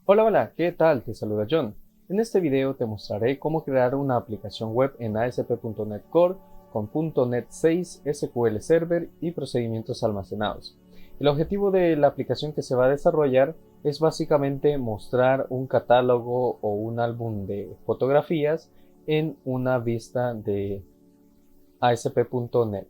Hola, hola, ¿qué tal? Te saluda John. En este video te mostraré cómo crear una aplicación web en ASP.NET Core con .NET 6, SQL Server y procedimientos almacenados. El objetivo de la aplicación que se va a desarrollar es básicamente mostrar un catálogo o un álbum de fotografías en una vista de ASP.NET.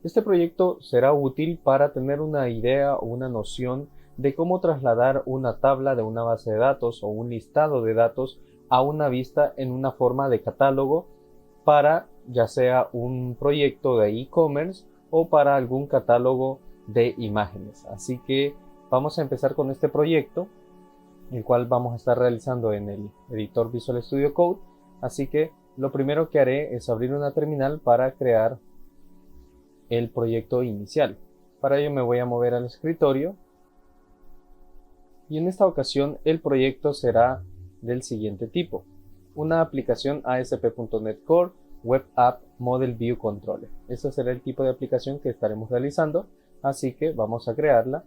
Este proyecto será útil para tener una idea o una noción de cómo trasladar una tabla de una base de datos o un listado de datos a una vista en una forma de catálogo para ya sea un proyecto de e-commerce o para algún catálogo de imágenes. Así que vamos a empezar con este proyecto, el cual vamos a estar realizando en el editor Visual Studio Code. Así que lo primero que haré es abrir una terminal para crear el proyecto inicial. Para ello me voy a mover al escritorio y en esta ocasión el proyecto será del siguiente tipo: una aplicación ASP.NET Core Web App Model View Controller. Este será el tipo de aplicación que estaremos realizando, así que vamos a crearla.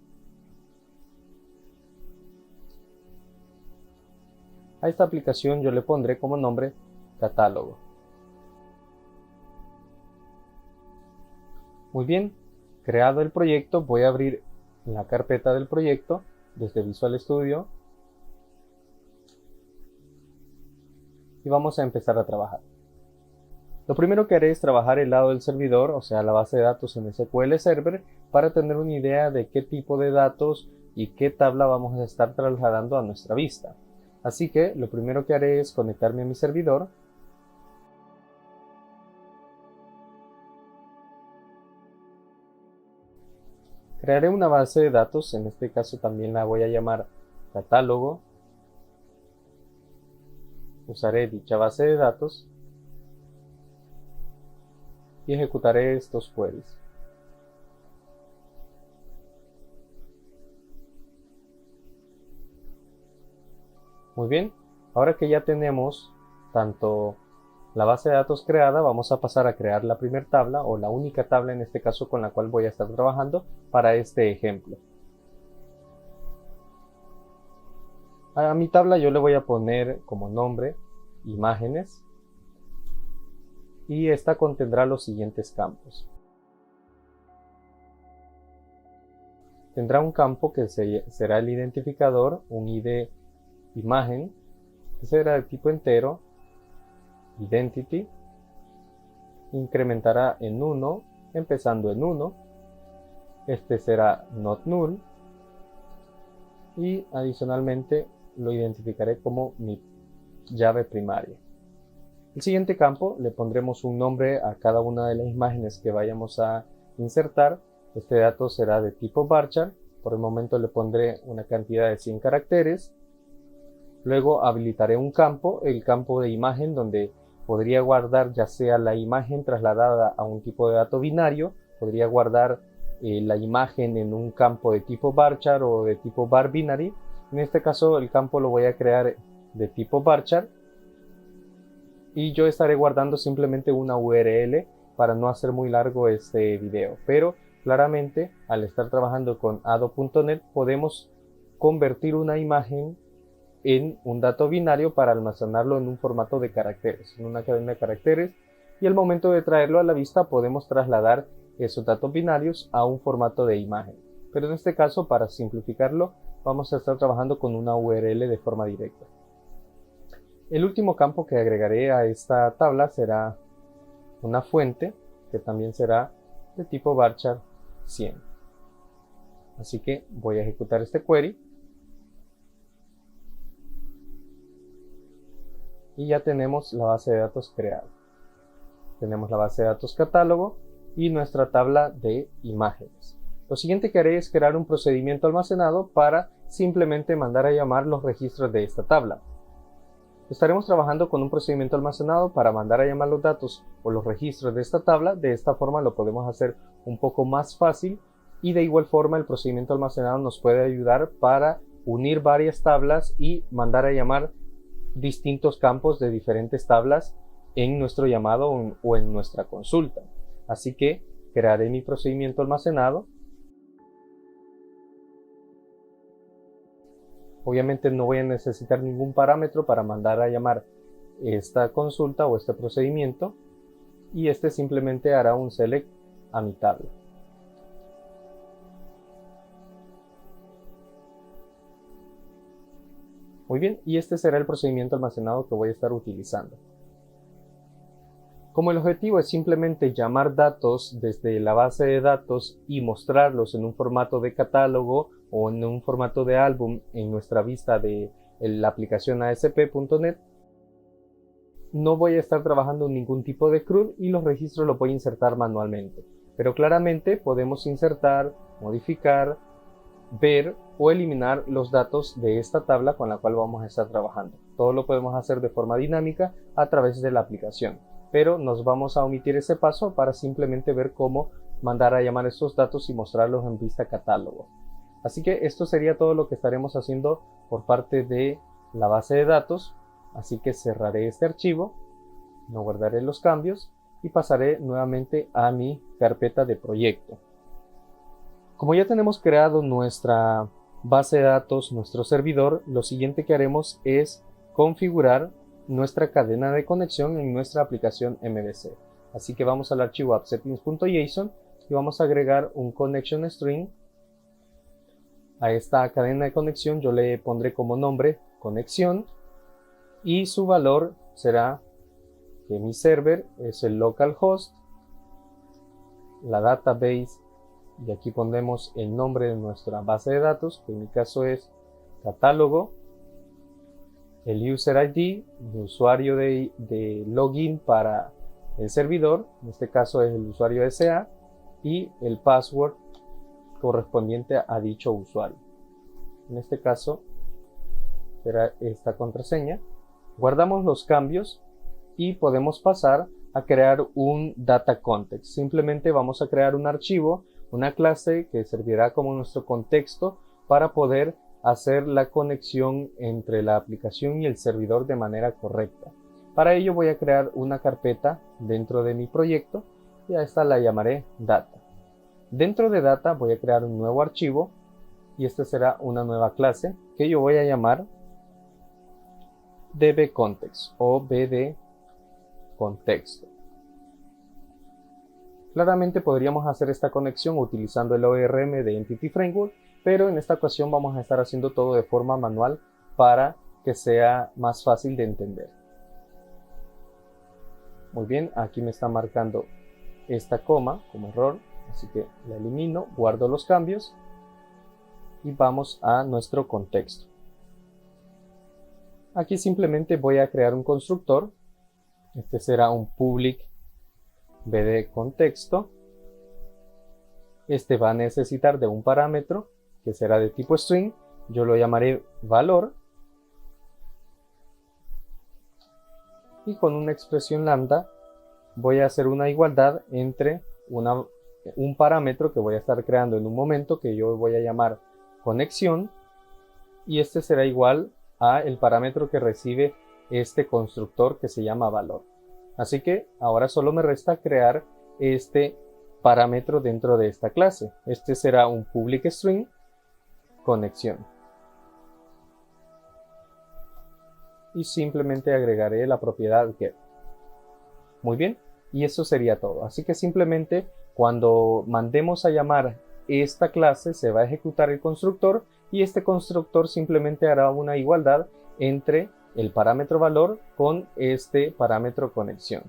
A esta aplicación yo le pondré como nombre catálogo. Muy bien, creado el proyecto, voy a abrir la carpeta del proyecto desde Visual Studio y vamos a empezar a trabajar. Lo primero que haré es trabajar el lado del servidor, o sea, la base de datos en SQL Server, para tener una idea de qué tipo de datos y qué tabla vamos a estar trasladando a nuestra vista. Así que lo primero que haré es conectarme a mi servidor. Crearé una base de datos, en este caso también la voy a llamar catálogo. Usaré dicha base de datos y ejecutaré estos queries. Muy bien, ahora que ya tenemos tanto la base de datos creada, vamos a pasar a crear la primera tabla, o la única tabla en este caso con la cual voy a estar trabajando para este ejemplo. A mi tabla yo le voy a poner como nombre imágenes y esta contendrá los siguientes campos. Tendrá un campo que será el identificador, un ID imagen, que será de tipo entero, identity, incrementará en 1, empezando en 1, este será not null y adicionalmente lo identificaré como mi llave primaria. El siguiente campo le pondremos un nombre a cada una de las imágenes que vayamos a insertar. Este dato será de tipo varchar. Por el momento le pondré una cantidad de 100 caracteres. Luego habilitaré un campo, el campo de imagen, donde podría guardar ya sea la imagen trasladada a un tipo de dato binario, podría guardar la imagen en un campo de tipo varchar o de tipo var binary. En este caso el campo lo voy a crear de tipo varchar y yo estaré guardando simplemente una URL para no hacer muy largo este video, pero claramente al estar trabajando con Ado.NET podemos convertir una imagen en un dato binario para almacenarlo en un formato de caracteres, en una cadena de caracteres, y al momento de traerlo a la vista podemos trasladar esos datos binarios a un formato de imagen. Pero en este caso, para simplificarlo, vamos a estar trabajando con una URL de forma directa. El último campo que agregaré a esta tabla será una fuente, que también será de tipo varchar 100. Así que voy a ejecutar este query y ya tenemos la base de datos creada. Tenemos la base de datos catálogo y nuestra tabla de imágenes. Lo siguiente que haré es crear un procedimiento almacenado para simplemente mandar a llamar los registros de esta tabla. Estaremos trabajando con un procedimiento almacenado para mandar a llamar los datos o los registros de esta tabla. De esta forma lo podemos hacer un poco más fácil, y de igual forma el procedimiento almacenado nos puede ayudar para unir varias tablas y mandar a llamar distintos campos de diferentes tablas en nuestro llamado o en nuestra consulta. Así que crearé mi procedimiento almacenado. Obviamente no voy a necesitar ningún parámetro para mandar a llamar esta consulta o este procedimiento, y este simplemente hará un select a mi tabla. Muy bien, y este será el procedimiento almacenado que voy a estar utilizando. Como el objetivo es simplemente llamar datos desde la base de datos y mostrarlos en un formato de catálogo o en un formato de álbum en nuestra vista de la aplicación ASP.NET, no voy a estar trabajando en ningún tipo de CRUD y los registros los voy a insertar manualmente. Pero claramente podemos insertar, modificar, ver o eliminar los datos de esta tabla con la cual vamos a estar trabajando. Todo lo podemos hacer de forma dinámica a través de la aplicación, pero nos vamos a omitir ese paso para simplemente ver cómo mandar a llamar estos datos y mostrarlos en vista catálogo. Así que esto sería todo lo que estaremos haciendo por parte de la base de datos. Así que cerraré este archivo, no guardaré los cambios y pasaré nuevamente a mi carpeta de proyecto. Como ya tenemos creado nuestra base de datos, nuestro servidor, lo siguiente que haremos es configurar nuestra cadena de conexión en nuestra aplicación MVC. Así que vamos al archivo appsettings.json y vamos a agregar un connection string. A esta cadena de conexión yo le pondré como nombre conexión y su valor será que mi server es el localhost, la database, y aquí pondremos el nombre de nuestra base de datos, que en mi caso es catálogo, el user ID, el usuario de login para el servidor, en este caso es el usuario SA, y el password correspondiente a dicho usuario. En este caso será esta contraseña. Guardamos los cambios y podemos pasar a crear un data context. Simplemente vamos a crear un archivo, una clase que servirá como nuestro contexto para poder hacer la conexión entre la aplicación y el servidor de manera correcta. Para ello voy a crear una carpeta dentro de mi proyecto y a esta la llamaré data. Dentro de data voy a crear un nuevo archivo y esta será una nueva clase que yo voy a llamar dbContext o bdContexto. Claramente podríamos hacer esta conexión utilizando el ORM de Entity Framework, pero en esta ocasión vamos a estar haciendo todo de forma manual para que sea más fácil de entender. Muy bien, aquí me está marcando esta coma como error, así que la elimino, guardo los cambios y vamos a nuestro contexto. Aquí simplemente voy a crear un constructor. Este será un public bdContexto. Este va a necesitar de un parámetro que será de tipo string. Yo lo llamaré valor. Y con una expresión lambda voy a hacer una igualdad entre un parámetro que voy a estar creando en un momento que yo voy a llamar conexión. Y este será igual a el parámetro que recibe este constructor que se llama valor. Así que ahora solo me resta crear este parámetro dentro de esta clase. Este será un public string conexión. Y simplemente agregaré la propiedad get. Muy bien, y eso sería todo. Así que simplemente cuando mandemos a llamar esta clase se va a ejecutar el constructor y este constructor simplemente hará una igualdad entre el parámetro valor con este parámetro conexión.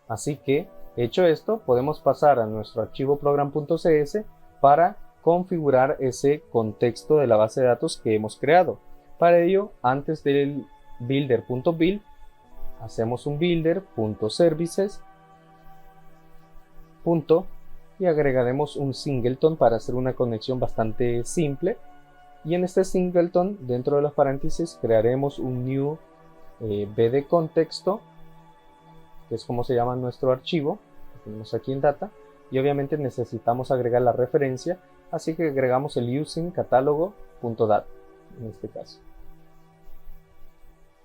Así que, hecho esto, podemos pasar a nuestro archivo program.cs para configurar ese contexto de la base de datos que hemos creado. Para ello, antes del builder.build, hacemos un builder.services y agregaremos un singleton para hacer una conexión bastante simple. Y en este singleton, dentro de los paréntesis, crearemos un new bdContexto, que es como se llama nuestro archivo, que tenemos aquí en data, y obviamente necesitamos agregar la referencia, así que agregamos el using catálogo.data en este caso.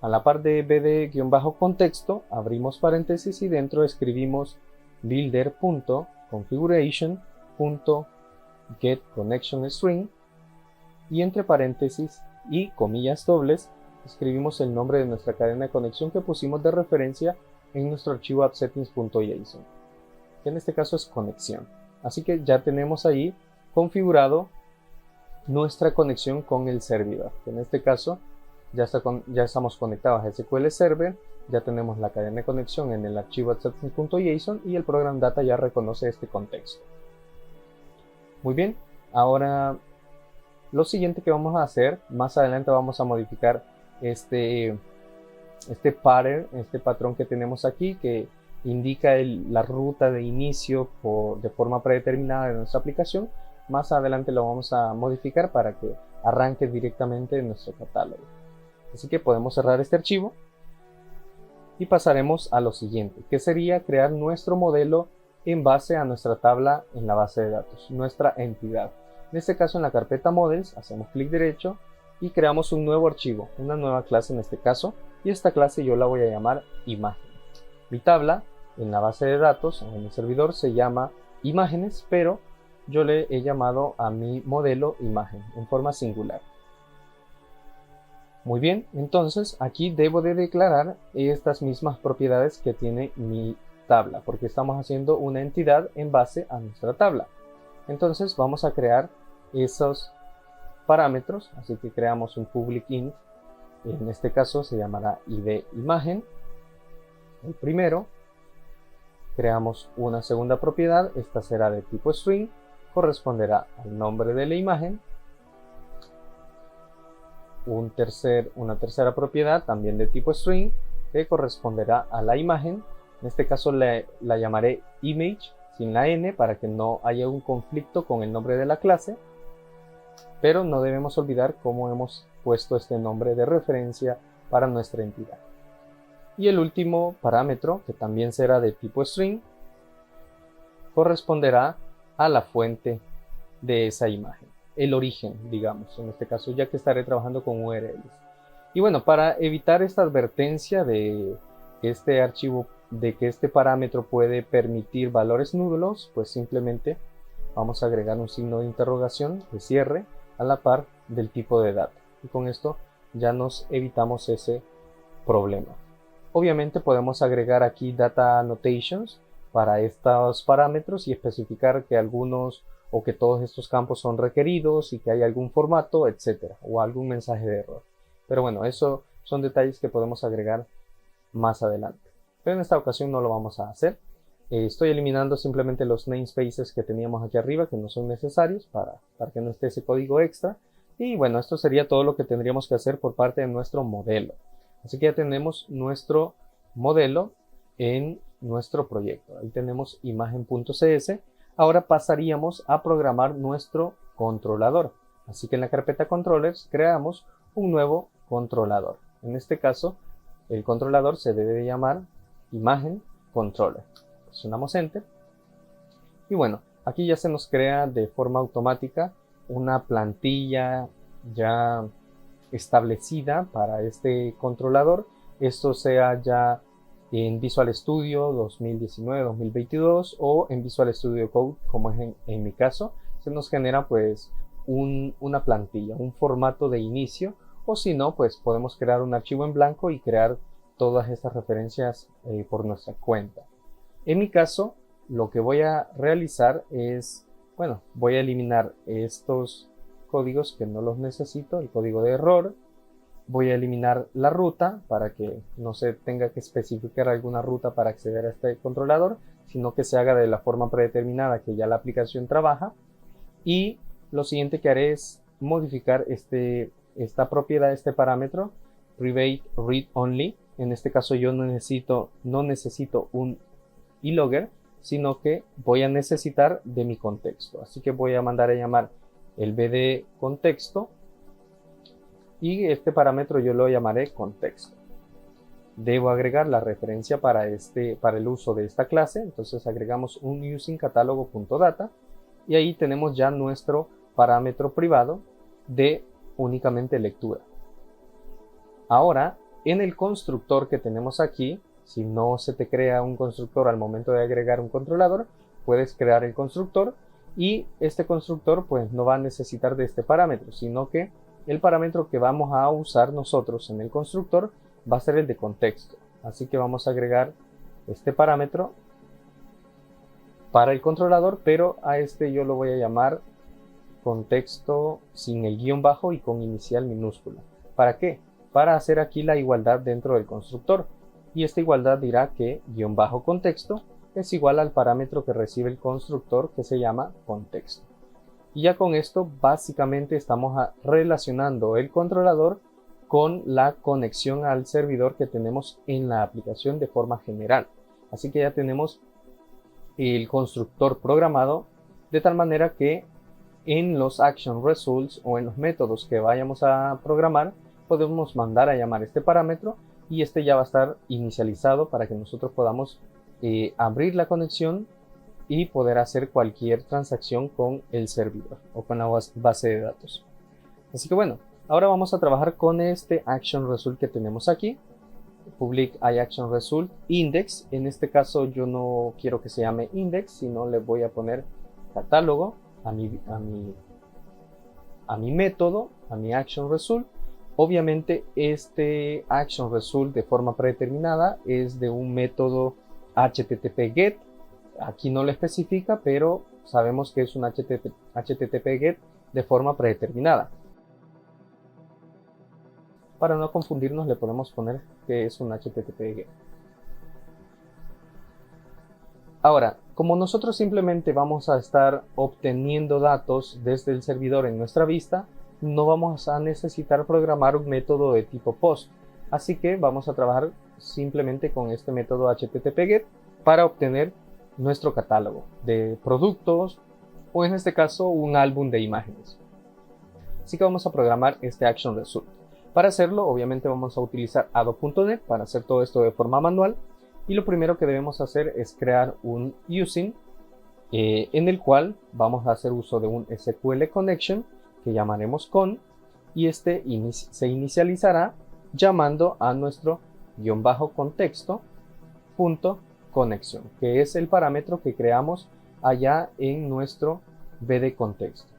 A la par de bd-contexto, abrimos paréntesis y dentro escribimos builder.configuration.getConnectionString y entre paréntesis y comillas dobles, escribimos el nombre de nuestra cadena de conexión que pusimos de referencia en nuestro archivo appsettings.json, que en este caso es conexión. Así que ya tenemos ahí configurado nuestra conexión con el servidor, que en este caso ya estamos conectados a SQL Server, ya tenemos la cadena de conexión en el archivo appsettings.json y el program data ya reconoce este contexto. Muy bien, ahora lo siguiente que vamos a hacer, más adelante vamos a modificar este pattern, este patrón que tenemos aquí, que indica la ruta de inicio de forma predeterminada de nuestra aplicación. Más adelante lo vamos a modificar para que arranque directamente en nuestro catálogo. Así que podemos cerrar este archivo y pasaremos a lo siguiente, que sería crear nuestro modelo en base a nuestra tabla en la base de datos, nuestra entidad. En este caso, en la carpeta Models, hacemos clic derecho y creamos un nuevo archivo, una nueva clase en este caso, y esta clase yo la voy a llamar imagen. Mi tabla en la base de datos, en el servidor, se llama imágenes, pero yo le he llamado a mi modelo imagen en forma singular. Muy bien, entonces aquí debo de declarar estas mismas propiedades que tiene mi tabla, porque estamos haciendo una entidad en base a nuestra tabla. Entonces vamos a crear esos parámetros, así que creamos un public int, en este caso se llamará id imagen, el primero. Creamos una segunda propiedad, esta será de tipo string, corresponderá al nombre de la imagen. Una tercera propiedad también de tipo string que corresponderá a la imagen. En este caso la llamaré image sin la n para que no haya un conflicto con el nombre de la clase, pero no debemos olvidar cómo hemos puesto este nombre de referencia para nuestra entidad. Y el último parámetro, que también será de tipo string, corresponderá a la fuente de esa imagen, el origen, digamos, en este caso, ya que estaré trabajando con URLs. Y bueno, para evitar esta advertencia de este archivo, de que este parámetro puede permitir valores nulos, pues simplemente vamos a agregar un signo de interrogación de cierre a la par del tipo de data. Y con esto ya nos evitamos ese problema. Obviamente podemos agregar aquí data annotations para estos parámetros y especificar que algunos o que todos estos campos son requeridos y que hay algún formato, etcétera, o algún mensaje de error. Pero bueno, eso son detalles que podemos agregar más adelante. Pero en esta ocasión no lo vamos a hacer. Estoy eliminando simplemente los namespaces que teníamos aquí arriba, que no son necesarios para que no esté ese código extra. Y bueno, esto sería todo lo que tendríamos que hacer por parte de nuestro modelo. Así que ya tenemos nuestro modelo en nuestro proyecto. Ahí tenemos imagen.cs. Ahora pasaríamos a programar nuestro controlador. Así que en la carpeta controllers creamos un nuevo controlador. En este caso, el controlador se debe de llamar imagen controller. Presionamos enter. Y bueno, aquí ya se nos crea de forma automática una plantilla ya establecida para este controlador. Esto sea ya en Visual Studio 2019-2022 o en Visual Studio Code, como es en mi caso. Se nos genera pues una plantilla, un formato de inicio, o si no, pues podemos crear un archivo en blanco y crear todas estas referencias por nuestra cuenta. En mi caso, lo que voy a realizar es, bueno, voy a eliminar estos códigos que no los necesito, el código de error. Voy a eliminar la ruta para que no se tenga que especificar alguna ruta para acceder a este controlador, sino que se haga de la forma predeterminada que ya la aplicación trabaja. Y lo siguiente que haré es modificar esta propiedad, este parámetro, private read only. En este caso yo no necesito un logger, sino que voy a necesitar de mi contexto. Así que voy a mandar a llamar el bd contexto y este parámetro yo lo llamaré contexto. Debo agregar la referencia para el uso de esta clase. Entonces agregamos un using catálogo.data y ahí tenemos ya nuestro parámetro privado de únicamente lectura. Ahora, en el constructor que tenemos aquí, si no se te crea un constructor al momento de agregar un controlador, puedes crear el constructor y este constructor pues no va a necesitar de este parámetro, sino que el parámetro que vamos a usar nosotros en el constructor va a ser el de contexto. Así que vamos a agregar este parámetro para el controlador, pero a este yo lo voy a llamar contexto sin el guión bajo y con inicial minúscula. ¿Para qué? Para hacer aquí la igualdad dentro del constructor. Y esta igualdad dirá que guión bajo contexto es igual al parámetro que recibe el constructor, que se llama contexto. Y ya con esto básicamente estamos relacionando el controlador con la conexión al servidor que tenemos en la aplicación de forma general. Así que ya tenemos el constructor programado de tal manera que en los action results o en los métodos que vayamos a programar podemos mandar a llamar este parámetro y este ya va a estar inicializado para que nosotros podamos abrir la conexión y poder hacer cualquier transacción con el servidor o con la base de datos. Así que bueno, ahora vamos a trabajar con este action result que tenemos aquí. Public iAction result index. En este caso yo no quiero que se llame index, sino le voy a poner catálogo a mi método, a mi action result. Obviamente este action result de forma predeterminada es de un método HTTP GET. Aquí no lo especifica, pero sabemos que es un HTTP GET de forma predeterminada. Para no confundirnos le podemos poner que es un HTTP GET. Ahora, como nosotros simplemente vamos a estar obteniendo datos desde el servidor en nuestra vista, no vamos a necesitar programar un método de tipo POST. Así que vamos a trabajar simplemente con este método HTTP-GET para obtener nuestro catálogo de productos o en este caso un álbum de imágenes. Así que vamos a programar este action result. Para hacerlo, obviamente vamos a utilizar Adobe.NET para hacer todo esto de forma manual. Y lo primero que debemos hacer es crear un using en el cual vamos a hacer uso de un SQL connection que llamaremos con, y este se inicializará llamando a nuestro guión bajo contexto punto conexión, que es el parámetro que creamos allá en nuestro bd contexto.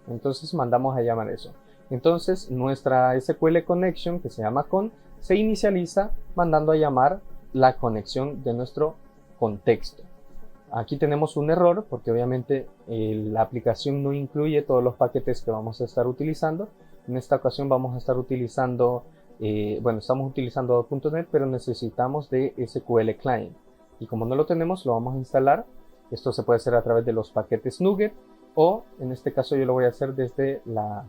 Entonces mandamos a llamar eso. Entonces nuestra SQL connection, que se llama con, se inicializa mandando a llamar la conexión de nuestro contexto. Aquí tenemos un error porque obviamente la aplicación no incluye todos los paquetes que vamos a estar utilizando. En esta ocasión vamos a estar utilizando, estamos utilizando Adobe.NET, pero necesitamos de SQL Client. Y como no lo tenemos, lo vamos a instalar. Esto se puede hacer a través de los paquetes NuGet o en este caso yo lo voy a hacer desde la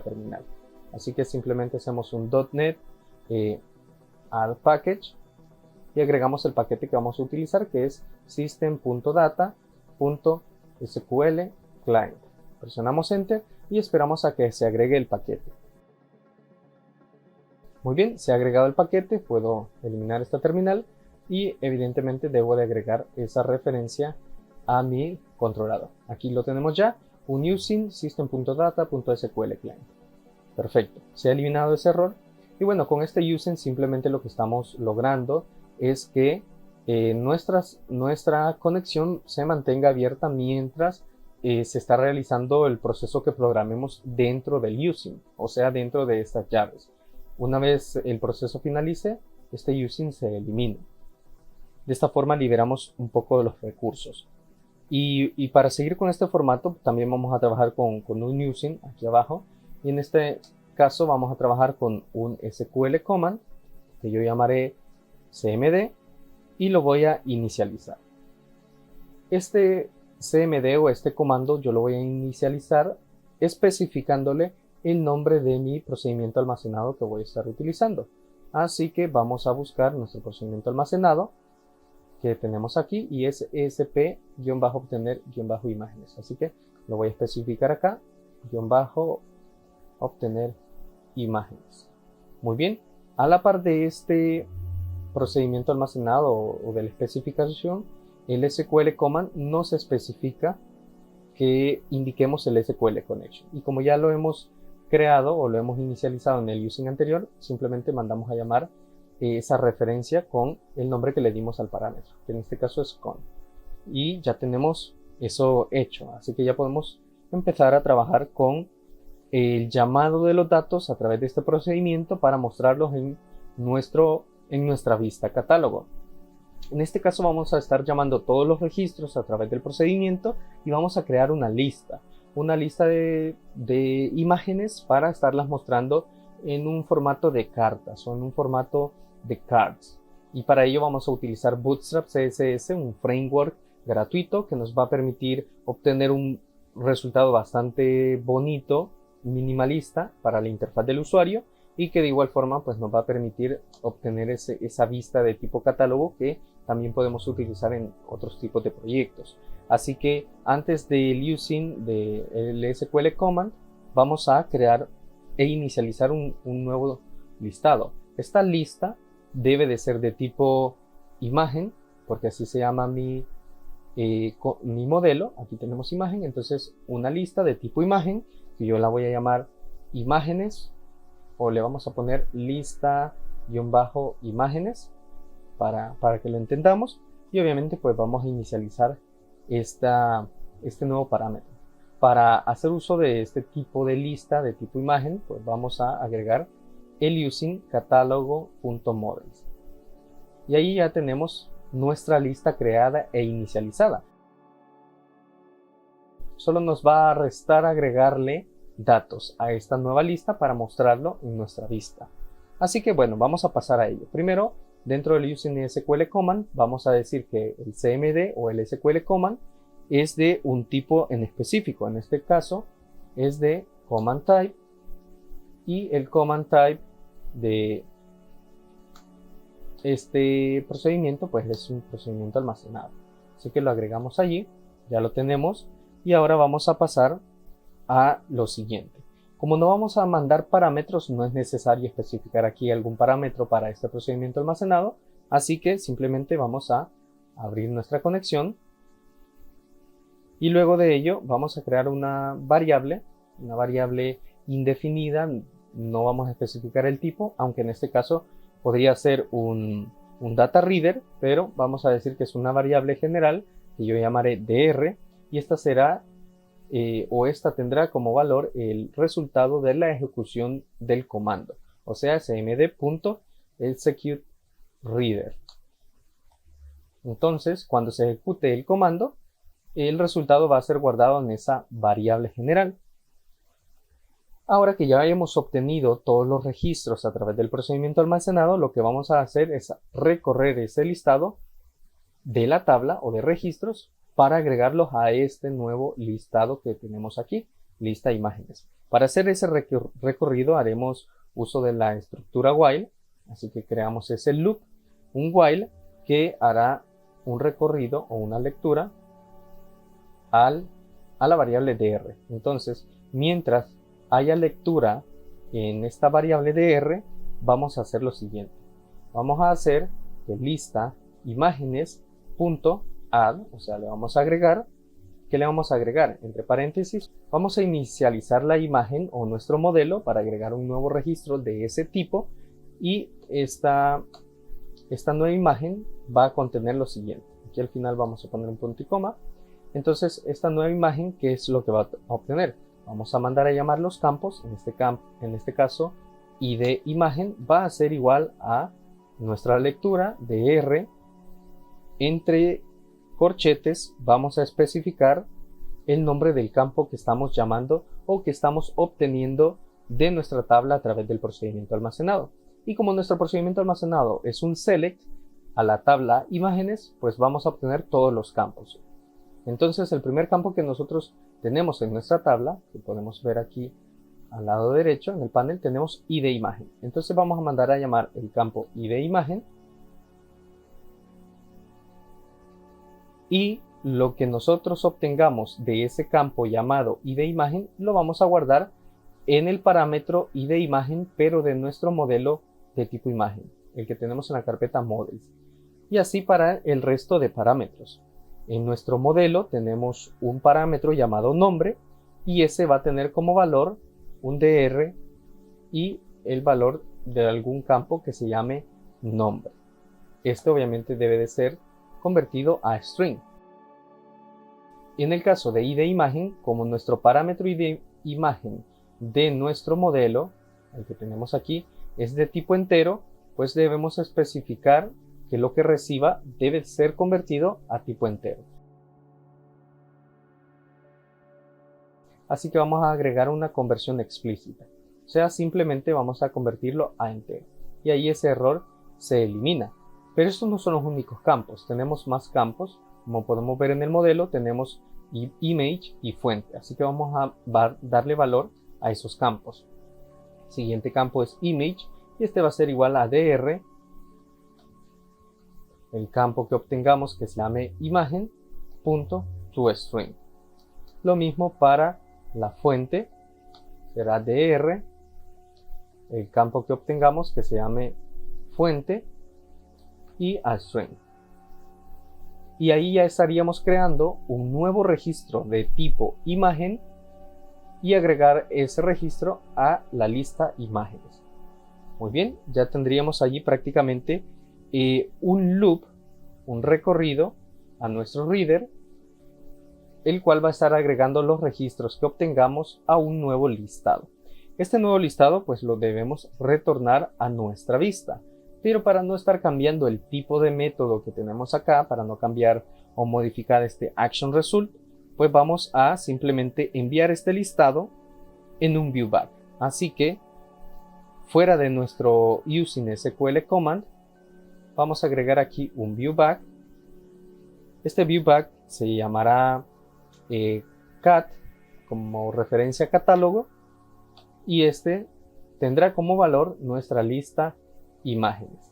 terminal. Así que simplemente hacemos un .NET add package y agregamos el paquete que vamos a utilizar, que es system.data.sql client. Presionamos enter y esperamos a que se agregue el paquete. Muy bien, se ha agregado el paquete, puedo eliminar esta terminal y evidentemente debo de agregar esa referencia a mi controlador. Aquí lo tenemos ya, un using system.data.sql client. Perfecto, se ha eliminado ese error y bueno, con este using simplemente lo que estamos logrando es que nuestra conexión se mantenga abierta mientras se está realizando el proceso que programemos dentro del using, o sea, dentro de estas llaves. Una vez el proceso finalice, este using se elimina. De esta forma liberamos un poco de los recursos. Y para seguir con este formato, también vamos a trabajar con un using aquí abajo. Y en este caso vamos a trabajar con un SQL command, que yo llamaré cmd, y lo voy a inicializar. Este cmd o este comando yo lo voy a inicializar especificándole el nombre de mi procedimiento almacenado que voy a estar utilizando. Así que vamos a buscar nuestro procedimiento almacenado que tenemos aquí y es esp-obtener-imágenes. Así que lo voy a especificar acá, -obtener imágenes. Muy bien, a la par de este procedimiento almacenado o de la especificación, el SQL command nos especifica que indiquemos el SQL connection. Y como ya lo hemos creado o lo hemos inicializado en el using anterior, simplemente mandamos a llamar esa referencia con el nombre que le dimos al parámetro, que en este caso es con. Y ya tenemos eso hecho, así que ya podemos empezar a trabajar con el llamado de los datos a través de este procedimiento para mostrarlos en nuestra vista catálogo. En este caso vamos a estar llamando todos los registros a través del procedimiento y vamos a crear una lista de imágenes para estarlas mostrando en un formato de cartas o en un formato de cards. Y para ello vamos a utilizar Bootstrap CSS, un framework gratuito que nos va a permitir obtener un resultado bastante bonito, minimalista para la interfaz del usuario, y que de igual forma pues nos va a permitir obtener esa vista de tipo catálogo que también podemos utilizar en otros tipos de proyectos. Así que antes del using del SQL command vamos a crear e inicializar un nuevo listado. Esta lista debe de ser de tipo imagen, porque así se llama mi modelo. Aquí tenemos imagen, entonces una lista de tipo imagen que yo la voy a llamar imágenes, o le vamos a poner lista-imágenes para que lo entendamos, y obviamente pues vamos a inicializar este nuevo parámetro. Para hacer uso de este tipo de lista de tipo imagen, pues vamos a agregar el using catálogo.models, y ahí ya tenemos nuestra lista creada e inicializada. Solo nos va a restar agregarle datos a esta nueva lista para mostrarlo en nuestra vista. Así que bueno, vamos a pasar a ello. Primero, dentro del using SQL command vamos a decir que el CMD o el SQL command es de un tipo en específico. En este caso es de command type, y el command type de este procedimiento pues es un procedimiento almacenado. Así que lo agregamos allí, ya lo tenemos, y ahora vamos a pasar a lo siguiente. Como no vamos a mandar parámetros, no es necesario especificar aquí algún parámetro para este procedimiento almacenado, así que simplemente vamos a abrir nuestra conexión, y luego de ello vamos a crear una variable indefinida. No vamos a especificar el tipo, aunque en este caso podría ser un data reader, pero vamos a decir que es una variable general que yo llamaré dr, y esta será esta tendrá como valor el resultado de la ejecución del comando, o sea, cmd.executeReader. Entonces, cuando se ejecute el comando, el resultado va a ser guardado en esa variable general. Ahora que ya hemos obtenido todos los registros a través del procedimiento almacenado, lo que vamos a hacer es recorrer ese listado de la tabla o de registros para agregarlos a este nuevo listado que tenemos aquí, lista imágenes. Para hacer ese recorrido haremos uso de la estructura while, así que creamos ese loop, un while que hará un recorrido o una lectura a la variable dr. Entonces, mientras haya lectura en esta variable dr, vamos a hacer lo siguiente. Vamos a hacer que lista imágenes.add, o sea, le vamos a agregar. ¿Qué le vamos a agregar? Entre paréntesis, vamos a inicializar la imagen o nuestro modelo para agregar un nuevo registro de ese tipo, y esta nueva imagen va a contener lo siguiente. Aquí al final vamos a poner un punto y coma. Entonces, esta nueva imagen, ¿qué es lo que va a obtener? Vamos a mandar a llamar los campos. En este caso, id imagen va a ser igual a nuestra lectura de R. Entre corchetes vamos a especificar el nombre del campo que estamos llamando o que estamos obteniendo de nuestra tabla a través del procedimiento almacenado. Y como nuestro procedimiento almacenado es un select a la tabla imágenes, pues vamos a obtener todos los campos. Entonces, el primer campo que nosotros tenemos en nuestra tabla, que podemos ver aquí al lado derecho en el panel, tenemos id imagen. Entonces vamos a mandar a llamar el campo id imagen, y lo que nosotros obtengamos de ese campo llamado id imagen lo vamos a guardar en el parámetro id imagen, pero de nuestro modelo de tipo imagen, el que tenemos en la carpeta models, y así para el resto de parámetros. En nuestro modelo tenemos un parámetro llamado nombre, y ese va a tener como valor un dr y el valor de algún campo que se llame nombre. Este obviamente debe de ser convertido a string. Y en el caso de id imagen, como nuestro parámetro id imagen de nuestro modelo, el que tenemos aquí, es de tipo entero, pues debemos especificar que lo que reciba debe ser convertido a tipo entero. Así que vamos a agregar una conversión explícita, o sea, simplemente vamos a convertirlo a entero, y ahí ese error se elimina. Pero estos no son los únicos campos, tenemos más campos. Como podemos ver en el modelo, tenemos image y fuente, así que vamos a darle valor a esos campos. El siguiente campo es image, y este va a ser igual a dr, el campo que obtengamos, que se llame imagen.toString. Lo mismo para la fuente, será dr, el campo que obtengamos, que se llame fuente y aString. Y ahí ya estaríamos creando un nuevo registro de tipo imagen y agregar ese registro a la lista imágenes. Muy bien, ya tendríamos allí prácticamente un loop, un recorrido a nuestro reader, el cual va a estar agregando los registros que obtengamos a un nuevo listado. Este nuevo listado pues lo debemos retornar a nuestra vista, pero para no estar cambiando el tipo de método que tenemos acá, para no cambiar o modificar este action result, pues vamos a simplemente enviar este listado en un viewback. Así que fuera de nuestro using SQL command, vamos a agregar aquí un viewback. Este viewback se llamará cat, como referencia a catálogo, y este tendrá como valor nuestra lista imágenes.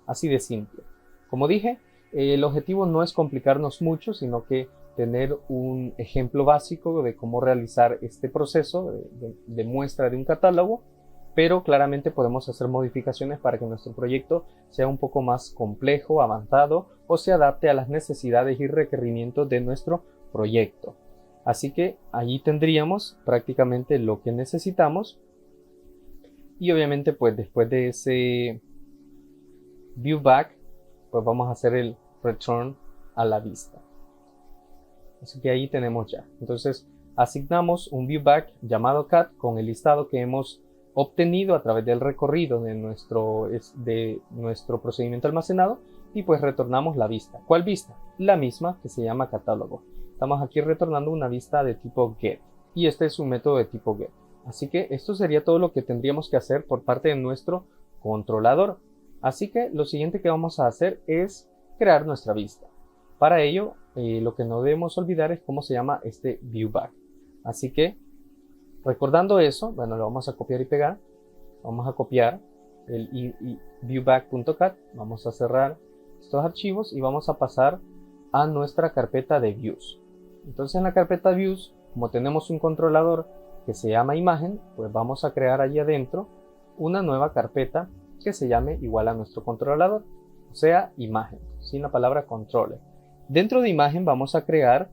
Así de simple. Como dije, el objetivo no es complicarnos mucho, sino que tener un ejemplo básico de cómo realizar este proceso de muestra de un catálogo, pero claramente podemos hacer modificaciones para que nuestro proyecto sea un poco más complejo, avanzado, o se adapte a las necesidades y requerimientos de nuestro proyecto. Así que allí tendríamos prácticamente lo que necesitamos, y obviamente pues después de ese viewback pues vamos a hacer el return a la vista. Así que ahí tenemos ya. Entonces asignamos un viewback llamado cat con el listado que hemos obtenido a través del recorrido de nuestro procedimiento almacenado, y pues retornamos la vista. ¿Cuál vista? La misma, que se llama catálogo. Estamos aquí retornando una vista de tipo get, y este es un método de tipo get. Así que esto sería todo lo que tendríamos que hacer por parte de nuestro controlador. Así que lo siguiente que vamos a hacer es crear nuestra vista. Para ello, lo que no debemos olvidar es cómo se llama este viewback. Así que, recordando eso, bueno, lo vamos a copiar y pegar. Vamos a copiar el viewback.cat, vamos a cerrar estos archivos y vamos a pasar a nuestra carpeta de views. Entonces en la carpeta views, como tenemos un controlador que se llama imagen, pues vamos a crear allí adentro una nueva carpeta que se llame igual a nuestro controlador, o sea, imagen, sin la palabra controller. Dentro de imagen vamos a crear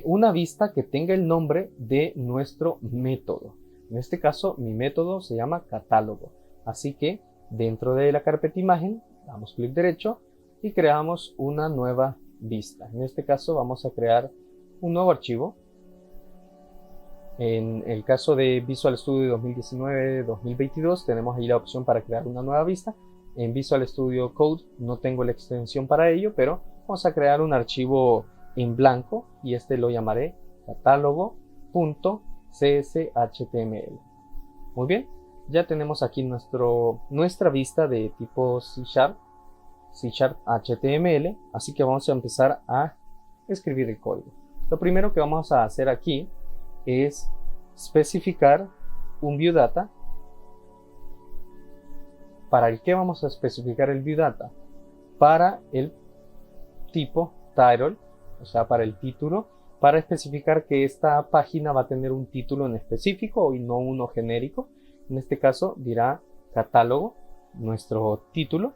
una vista que tenga el nombre de nuestro método. En este caso, mi método se llama catálogo. Así que dentro de la carpeta imagen, damos clic derecho y creamos una nueva vista. En este caso vamos a crear un nuevo archivo. En el caso de Visual Studio 2019-2022 tenemos ahí la opción para crear una nueva vista. En Visual Studio Code no tengo la extensión para ello, pero vamos a crear un archivo en blanco y este lo llamaré catálogo.cshtml. Muy bien, ya tenemos aquí nuestra vista de tipo C# HTML, así que vamos a empezar a escribir el código. Lo primero que vamos a hacer aquí es especificar un viewData. ¿Para el qué vamos a especificar el viewData? Para el tipo title, o sea, para el título, para especificar que esta página va a tener un título en específico y no uno genérico. En este caso dirá catálogo, nuestro título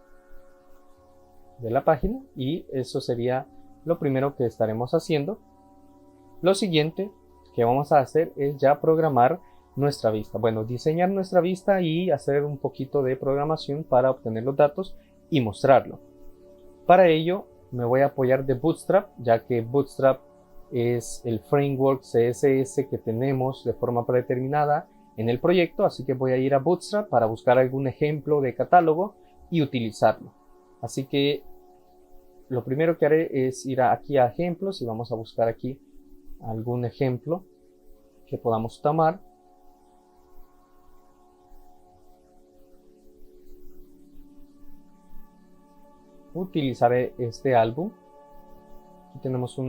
de la página, y eso sería lo primero que estaremos haciendo. Lo siguiente que vamos a hacer es ya programar nuestra vista. Bueno, diseñar nuestra vista y hacer un poquito de programación para obtener los datos y mostrarlo. Para ello me voy a apoyar de Bootstrap, ya que Bootstrap es el framework CSS que tenemos de forma predeterminada en el proyecto, así que voy a ir a Bootstrap para buscar algún ejemplo de catálogo y utilizarlo. Así que lo primero que haré es ir aquí a ejemplos y vamos a buscar aquí algún ejemplo que podamos tomar. Utilizaré este álbum. Aquí tenemos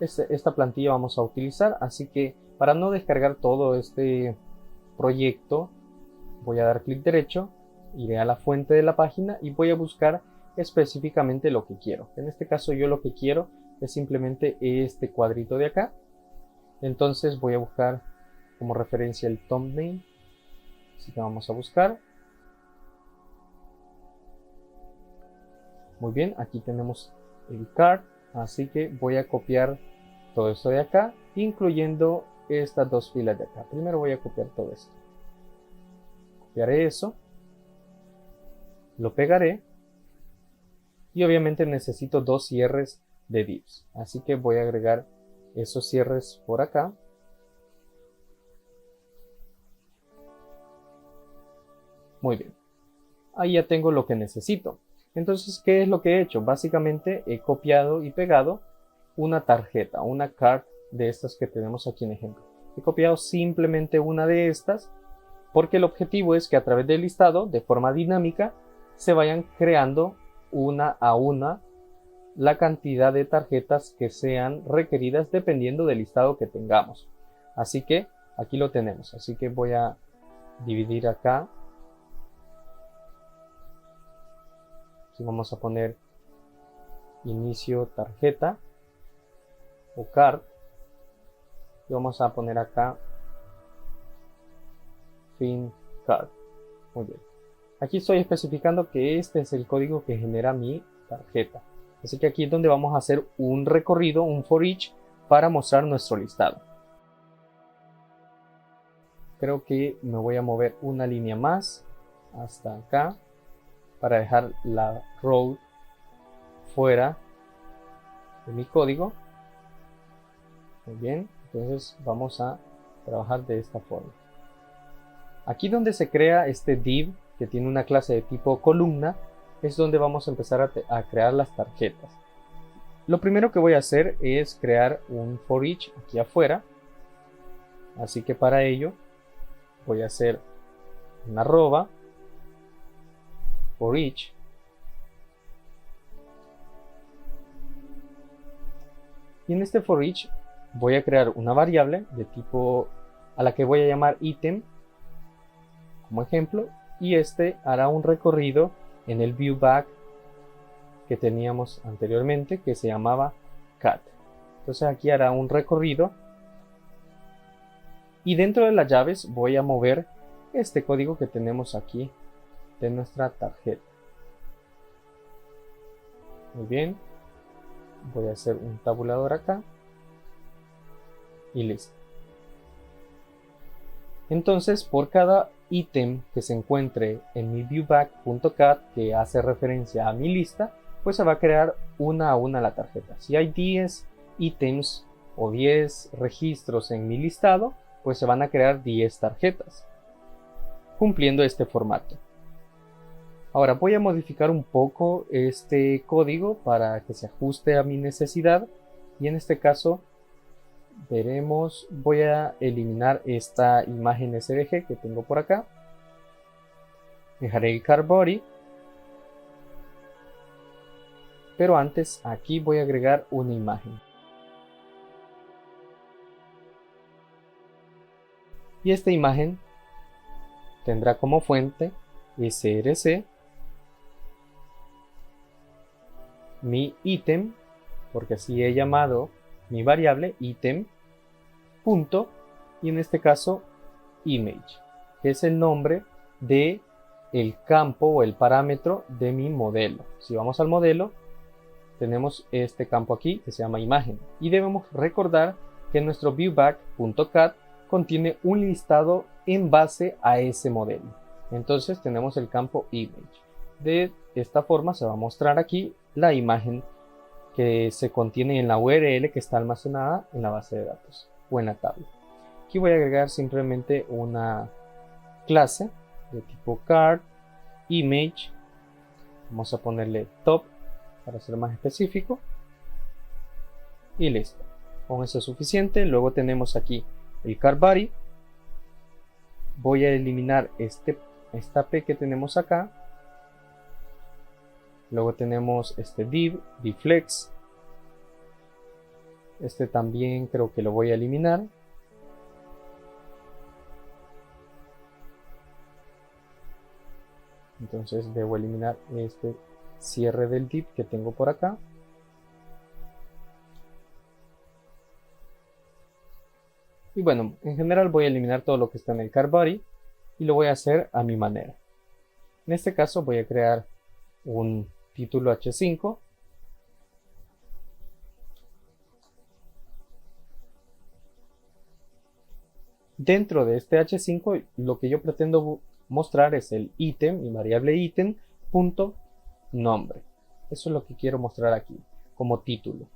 esta plantilla vamos a utilizar, así que para no descargar todo este proyecto voy a dar clic derecho, iré a la fuente de la página y voy a buscar específicamente lo que quiero. En este caso yo lo que quiero es simplemente este cuadrito de acá. Entonces voy a buscar como referencia el thumbnail, así que vamos a buscar. Muy bien, aquí tenemos el card, así que voy a copiar todo esto de acá, incluyendo estas dos filas de acá. Primero voy a copiar todo esto. Copiaré eso, lo pegaré y obviamente necesito dos cierres de divs, así que voy a agregar esos cierres por acá. Muy bien, ahí ya tengo lo que necesito. Entonces, ¿qué es lo que he hecho? Básicamente he copiado y pegado una tarjeta, una card de estas que tenemos aquí en ejemplo. He copiado simplemente una de estas porque el objetivo es que a través del listado, de forma dinámica, se vayan creando una a una la cantidad de tarjetas que sean requeridas dependiendo del listado que tengamos. Así que aquí lo tenemos. Así que voy a dividir acá. Aquí vamos a poner inicio tarjeta o card. Y vamos a poner acá fin card. Muy bien. Aquí estoy especificando que este es el código que genera mi tarjeta. Así que aquí es donde vamos a hacer un recorrido, un for each, para mostrar nuestro listado. Creo que me voy a mover una línea más hasta acá para dejar la row fuera de mi código. Muy bien, entonces vamos a trabajar de esta forma. Aquí donde se crea este div que tiene una clase de tipo columna es donde vamos a empezar a crear las tarjetas. Lo primero que voy a hacer es crear un for each aquí afuera, así que para ello voy a hacer una arroba for each y en este for each voy a crear una variable de tipo a la que voy a llamar item como ejemplo, y este hará un recorrido en el viewback que teníamos anteriormente que se llamaba cat. Entonces aquí hará un recorrido y dentro de las llaves voy a mover este código que tenemos aquí de nuestra tarjeta. Muy bien, voy a hacer un tabulador acá y listo. Entonces por cada ítem que se encuentre en mi viewback.cat que hace referencia a mi lista, pues se va a crear una a una la tarjeta. Si hay 10 ítems o 10 registros en mi listado, pues se van a crear 10 tarjetas, cumpliendo este formato. Ahora voy a modificar un poco este código para que se ajuste a mi necesidad y en este caso veremos, voy a eliminar esta imagen SVG que tengo por acá. Dejaré el card body, pero antes aquí voy a agregar una imagen. Y esta imagen tendrá como fuente src, mi ítem, porque así he llamado mi variable ítem, punto, y en este caso image, que es el nombre de el campo o el parámetro de mi modelo. Si vamos al modelo, tenemos este campo aquí que se llama imagen y debemos recordar que nuestro viewback.cat contiene un listado en base a ese modelo. Entonces tenemos el campo image. De esta forma se va a mostrar aquí la imagen que se contiene en la URL que está almacenada en la base de datos o en la tabla. Aquí voy a agregar simplemente una clase de tipo card image. Vamos a ponerle top para ser más específico. Y listo. Con eso es suficiente. Luego tenemos aquí el card body. Voy a eliminar esta P que tenemos acá. Luego tenemos este div flex. Este también creo que lo voy a eliminar. Entonces debo eliminar este cierre del div que tengo por acá. Y bueno, en general voy a eliminar todo lo que está en el card body y lo voy a hacer a mi manera. En este caso voy a crear un título H5. Dentro de este H5 lo que yo pretendo mostrar es el ítem, mi variable ítem, punto nombre. Eso es lo que quiero mostrar aquí como título,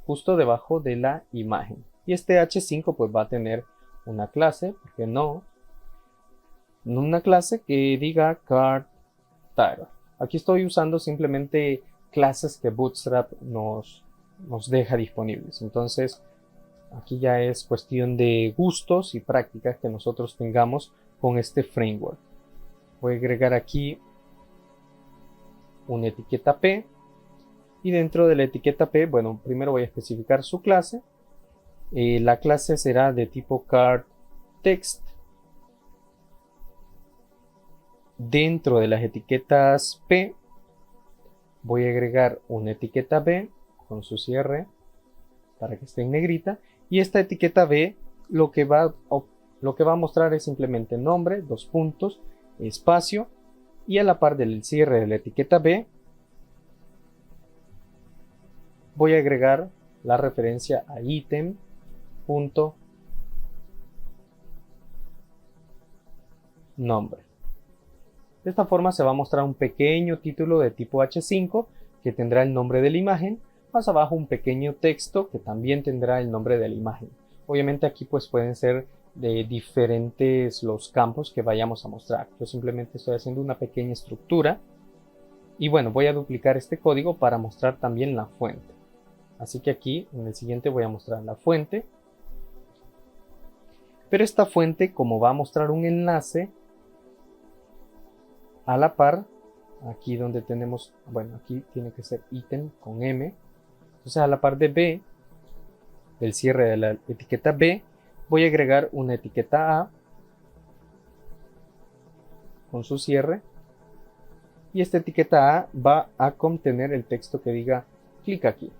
justo debajo de la imagen. Y este H5 pues va a tener una clase, ¿por qué no? Una clase que diga card title. Aquí estoy usando simplemente clases que Bootstrap nos deja disponibles. Entonces aquí ya es cuestión de gustos y prácticas que nosotros tengamos con este framework. Voy a agregar aquí una etiqueta P. Y dentro de la etiqueta P, bueno, primero voy a especificar su clase. La clase será de tipo card text. Dentro de las etiquetas P voy a agregar una etiqueta B con su cierre para que esté en negrita. Y esta etiqueta B lo que va a mostrar es simplemente nombre, dos puntos, espacio. Y a la par del cierre de la etiqueta B voy a agregar la referencia a ítem. Nombre. De esta forma se va a mostrar un pequeño título de tipo H5 que tendrá el nombre de la imagen, más abajo un pequeño texto que también tendrá el nombre de la imagen. Obviamente aquí pues pueden ser de diferentes los campos que vayamos a mostrar. Yo simplemente estoy haciendo una pequeña estructura y bueno, voy a duplicar este código para mostrar también la fuente. Así que aquí en el siguiente voy a mostrar la fuente. Pero esta fuente, como va a mostrar un enlace a la par, aquí donde tenemos, bueno, aquí tiene que ser ítem con M. Entonces a la par de B, del cierre de la etiqueta B, voy a agregar una etiqueta A con su cierre. Y esta etiqueta A va a contener el texto que diga clic aquí,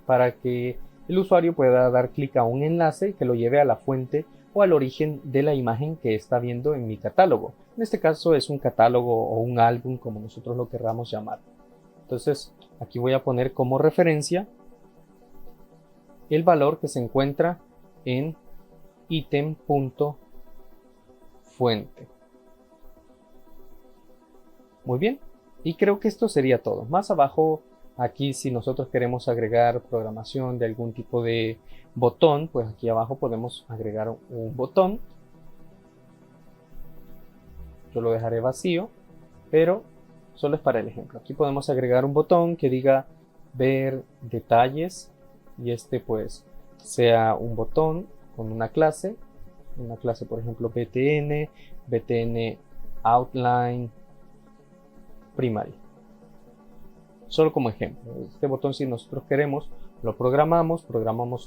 para que el usuario pueda dar clic a un enlace que lo lleve a la fuente o al origen de la imagen que está viendo en mi catálogo. En este caso es un catálogo o un álbum, como nosotros lo querramos llamar. Entonces aquí voy a poner como referencia el valor que se encuentra en ítem.fuente. Muy bien, y creo que esto sería todo. Más abajo, aquí si nosotros queremos agregar programación de algún tipo de botón, pues aquí abajo podemos agregar un botón. Yo lo dejaré vacío, pero solo es para el ejemplo. Aquí podemos agregar un botón que diga ver detalles y este pues sea un botón con una clase por ejemplo btn outline primary. Solo como ejemplo, este botón si nosotros queremos lo programamos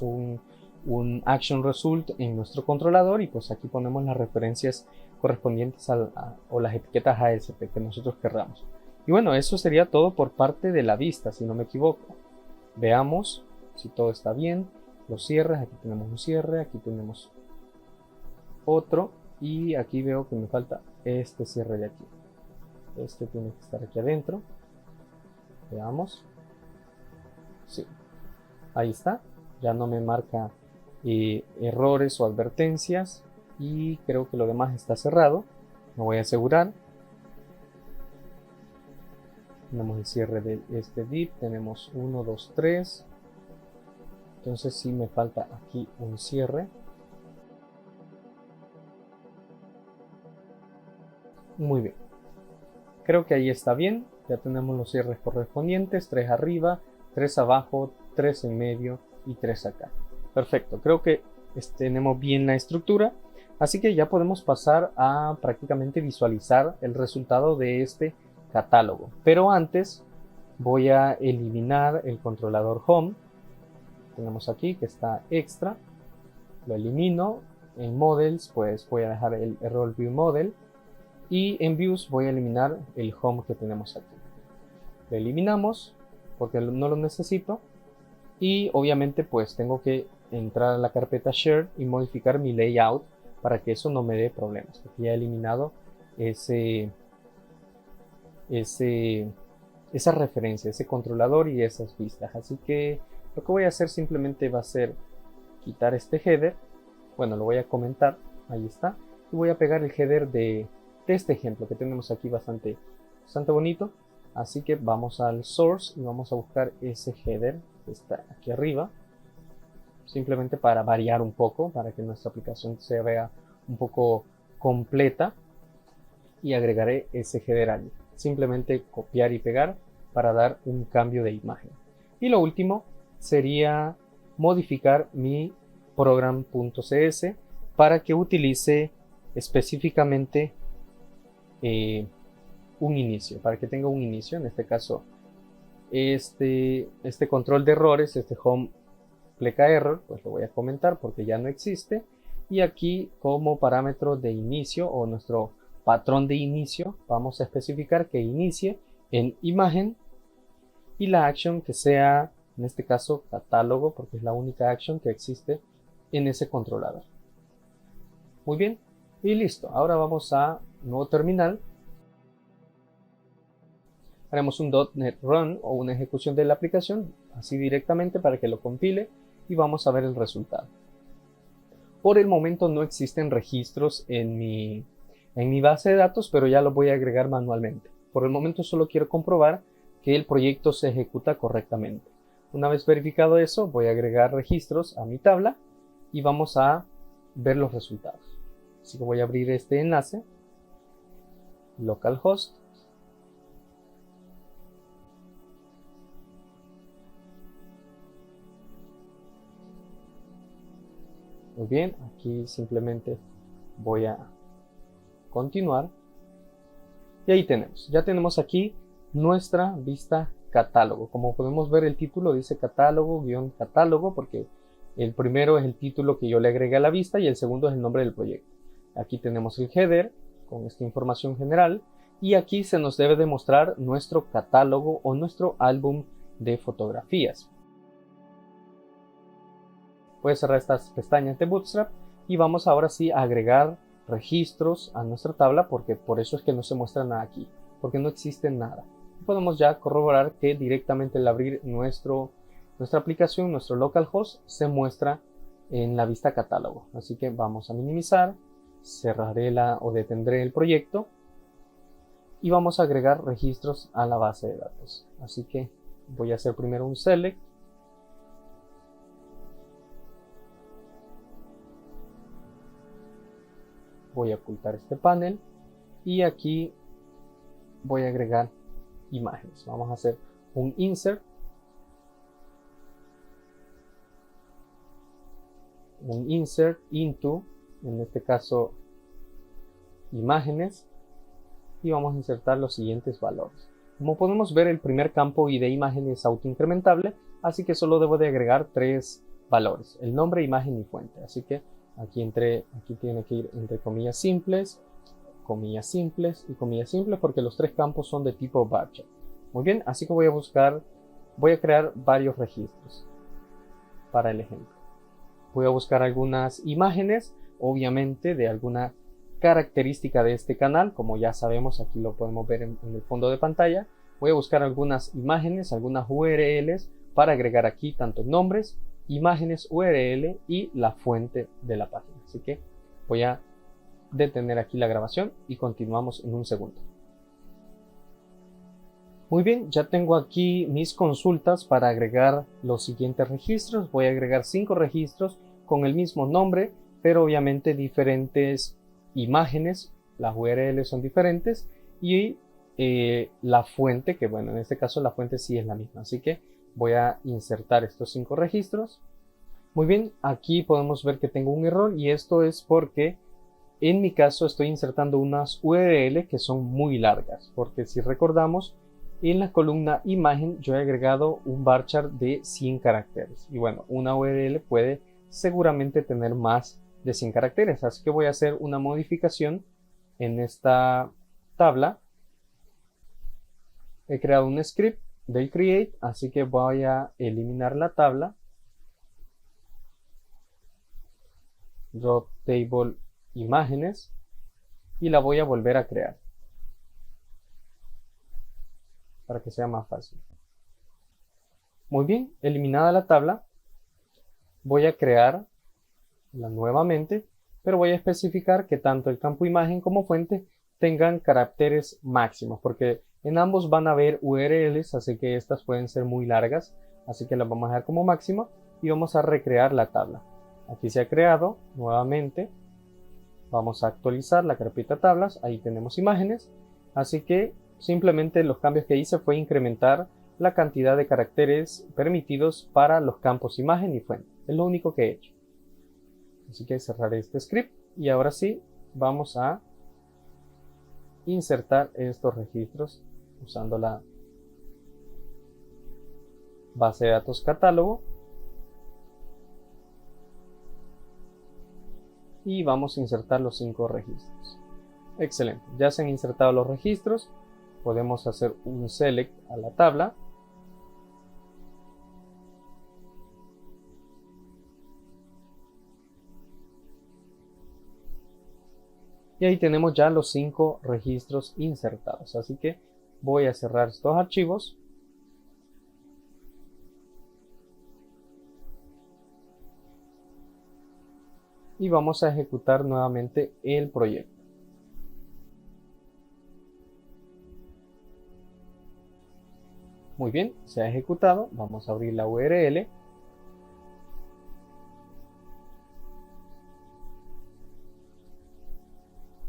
un action result en nuestro controlador y pues aquí ponemos las referencias correspondientes o las etiquetas ASP que nosotros querramos. Y bueno, eso sería todo por parte de la vista, si no me equivoco. Veamos si todo está bien. Los cierres, aquí tenemos un cierre, aquí tenemos otro y aquí veo que me falta este cierre de aquí. Este tiene que estar aquí adentro. Veamos. Sí, ahí está. Ya no me marca errores o advertencias y creo que lo demás está cerrado. Me voy a asegurar. Tenemos el cierre de este div, tenemos 1, 2, 3. Entonces sí me falta aquí un cierre. Muy bien. Creo que ahí está bien. Ya tenemos los cierres correspondientes, 3 arriba, 3 abajo, 3 en medio y 3 acá. Perfecto, creo que tenemos bien la estructura, así que ya podemos pasar a prácticamente visualizar el resultado de este catálogo. Pero antes voy a eliminar el controlador Home. Tenemos aquí que está extra, lo elimino. En Models pues voy a dejar el Error View Model. Y en Views voy a eliminar el Home que tenemos aquí. Lo eliminamos porque no lo necesito. Y obviamente pues tengo que entrar a la carpeta Share y modificar mi layout para que eso no me dé problemas. Porque ya he eliminado esa referencia, ese controlador y esas vistas. Así que lo que voy a hacer simplemente va a ser quitar este header. Bueno, lo voy a comentar. Ahí está. Y voy a pegar el header de este ejemplo que tenemos aquí bastante bonito. Así que vamos al source y vamos a buscar ese header que está aquí arriba, simplemente para variar un poco, para que nuestra aplicación se vea un poco completa, y agregaré ese header allí. Simplemente copiar y pegar para dar un cambio de imagen. Y lo último sería modificar mi program.cs para que utilice específicamente un inicio, para que tenga un inicio. En este caso este control de errores, este home pleca error, pues lo voy a comentar porque ya no existe. Y aquí como parámetro de inicio o nuestro patrón de inicio vamos a especificar que inicie en imagen y la action que sea en este caso catálogo, porque es la única action que existe en ese controlador. Muy bien, y listo. Ahora vamos a nuevo terminal. Haremos un .NET Run o una ejecución de la aplicación, así directamente para que lo compile y vamos a ver el resultado. Por el momento no existen registros en mi base de datos, pero ya lo voy a agregar manualmente. Por el momento solo quiero comprobar que el proyecto se ejecuta correctamente. Una vez verificado eso, voy a agregar registros a mi tabla y vamos a ver los resultados. Así que voy a abrir este enlace, localhost. Muy bien, aquí simplemente voy a continuar. Y ahí tenemos, ya tenemos aquí nuestra vista catálogo. Como podemos ver, el título dice catálogo, porque el primero es el título que yo le agregué a la vista y el segundo es el nombre del proyecto. Aquí tenemos el header con esta información general y aquí se nos debe de mostrar nuestro catálogo o nuestro álbum de fotografías. Voy a cerrar estas pestañas de Bootstrap y vamos ahora sí a agregar registros a nuestra tabla, porque por eso es que no se muestra nada aquí, porque no existe nada. Podemos ya corroborar que directamente al abrir nuestra aplicación, nuestro localhost, se muestra en la vista catálogo. Así que vamos a minimizar, cerraré o detendré el proyecto y vamos a agregar registros a la base de datos. Así que voy a hacer primero un select. Voy a ocultar este panel y aquí voy a agregar imágenes. Vamos a hacer un insert, into, en este caso imágenes, y vamos a insertar los siguientes valores. Como podemos ver, el primer campo ID imagen es autoincrementable, así que solo debo de agregar 3 valores: el nombre, imagen y fuente. Así que aquí tiene que ir entre comillas simples y comillas simples, porque los 3 campos son de tipo varchar. Muy bien, así que voy a crear varios registros para el ejemplo. Voy a buscar algunas imágenes, obviamente de alguna característica de este canal, como ya sabemos, aquí lo podemos ver en el fondo de pantalla. Voy a buscar algunas imágenes, algunas URLs para agregar aquí tanto nombres, imágenes, URL y la fuente de la página. Así que voy a detener aquí la grabación y continuamos en un segundo. Muy bien, ya tengo aquí mis consultas para agregar los siguientes registros. Voy a agregar 5 registros con el mismo nombre, pero obviamente diferentes imágenes las URLs son diferentes y la fuente, que bueno, en este caso la fuente sí es la misma. Así que voy a insertar estos 5 registros. Muy bien, aquí podemos ver que tengo un error y esto es porque en mi caso estoy insertando unas URL que son muy largas, porque si recordamos, en la columna imagen yo he agregado un varchar de 100 caracteres y bueno, una URL puede seguramente tener más de 100 caracteres, así que voy a hacer una modificación en esta tabla. He creado un script del create, así que voy a eliminar la tabla, drop table imágenes, y la voy a volver a crear para que sea más fácil. Muy bien, eliminada la tabla, voy a crearla nuevamente, pero voy a especificar que tanto el campo imagen como fuente tengan caracteres máximos, porque en ambos van a haber URLs, así que estas pueden ser muy largas, así que las vamos a dejar como máximo y vamos a recrear la tabla. Aquí se ha creado nuevamente. Vamos a actualizar la carpeta tablas, ahí tenemos imágenes, así que simplemente los cambios que hice fue incrementar la cantidad de caracteres permitidos para los campos imagen y fuente. Es lo único que he hecho. Así que cerraré este script y ahora sí vamos a insertar estos registros usando la base de datos catálogo. Y vamos a insertar los 5 registros. Excelente, ya se han insertado los registros. Podemos hacer un select a la tabla. Y ahí tenemos ya los 5 registros insertados. Así que voy a cerrar estos archivos. Y vamos a ejecutar nuevamente el proyecto. Muy bien, se ha ejecutado. Vamos a abrir la URL.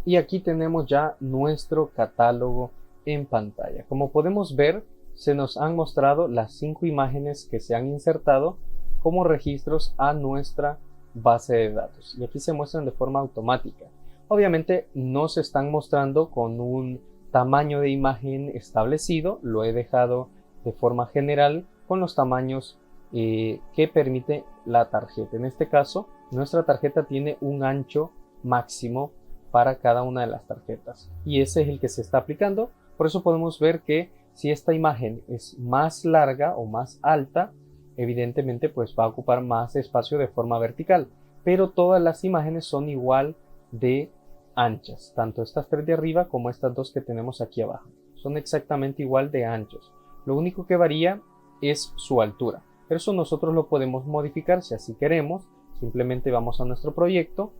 Y aquí tenemos ya nuestro catálogo en pantalla. Como podemos ver, se nos han mostrado las 5 imágenes que se han insertado como registros a nuestra base de datos, y aquí se muestran de forma automática. Obviamente no se están mostrando con un tamaño de imagen establecido, lo he dejado de forma general con los tamaños que permite la tarjeta. En este caso, nuestra tarjeta tiene un ancho máximo para cada una de las tarjetas y ese es el que se está aplicando. Por eso podemos ver que si esta imagen es más larga o más alta, evidentemente pues va a ocupar más espacio de forma vertical, pero todas las imágenes son igual de anchas, tanto estas 3 de arriba como estas 2 que tenemos aquí abajo, son exactamente igual de anchos. Lo único que varía es su altura, pero eso nosotros lo podemos modificar si así queremos. Simplemente vamos a nuestro proyecto,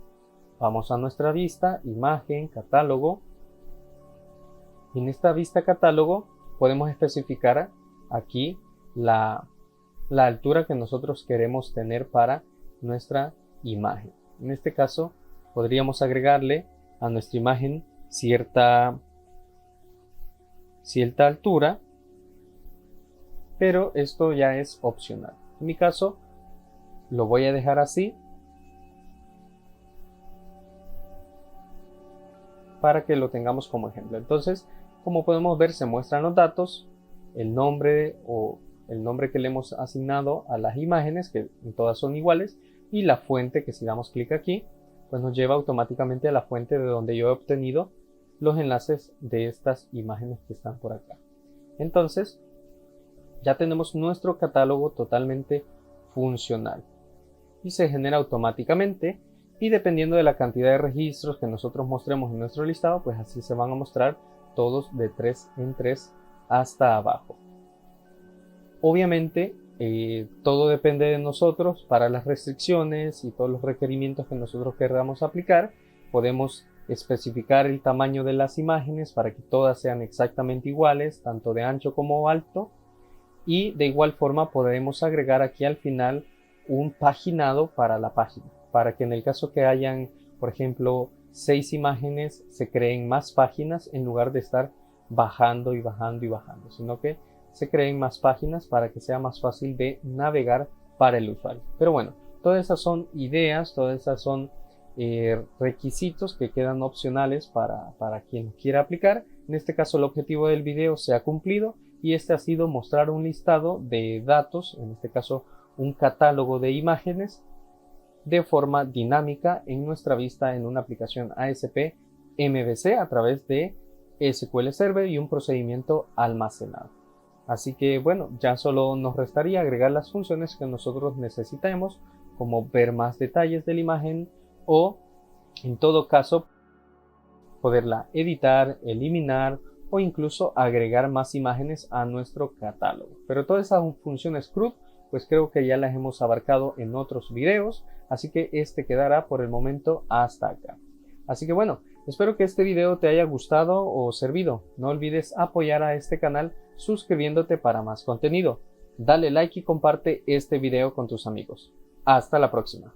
vamos a nuestra vista, imagen, catálogo. En esta vista catálogo podemos especificar aquí la altura que nosotros queremos tener para nuestra imagen. En este caso podríamos agregarle a nuestra imagen cierta altura, pero esto ya es opcional. En mi caso lo voy a dejar así para que lo tengamos como ejemplo. Entonces, como podemos ver, se muestran los datos, el nombre o el nombre que le hemos asignado a las imágenes, que todas son iguales, y la fuente, que si damos clic aquí, pues nos lleva automáticamente a la fuente de donde yo he obtenido los enlaces de estas imágenes que están por acá. Entonces, ya tenemos nuestro catálogo totalmente funcional y se genera automáticamente, y dependiendo de la cantidad de registros que nosotros mostremos en nuestro listado, pues así se van a mostrar todos de 3 en 3 hasta abajo. Obviamente todo depende de nosotros. Para las restricciones y todos los requerimientos que nosotros queramos aplicar, podemos especificar el tamaño de las imágenes para que todas sean exactamente iguales, tanto de ancho como alto, y de igual forma podemos agregar aquí al final un paginado para la página, para que en el caso que hayan, por ejemplo, 6 imágenes se creen más páginas en lugar de estar bajando y bajando y bajando, sino que se creen más páginas para que sea más fácil de navegar para el usuario. Pero bueno, todas esas son ideas, todas esas son requisitos que quedan opcionales para quien quiera aplicar. En este caso el objetivo del video se ha cumplido y este ha sido mostrar un listado de datos, en este caso un catálogo de imágenes de forma dinámica en nuestra vista en una aplicación ASP MVC a través de SQL Server y un procedimiento almacenado. Así que bueno, ya solo nos restaría agregar las funciones que nosotros necesitemos, como ver más detalles de la imagen o en todo caso poderla editar, eliminar o incluso agregar más imágenes a nuestro catálogo. Pero todas esas funciones CRUD pues creo que ya las hemos abarcado en otros videos, así que este quedará por el momento hasta acá. Así que bueno, espero que este video te haya gustado o servido. No olvides apoyar a este canal suscribiéndote para más contenido. Dale like y comparte este video con tus amigos. Hasta la próxima.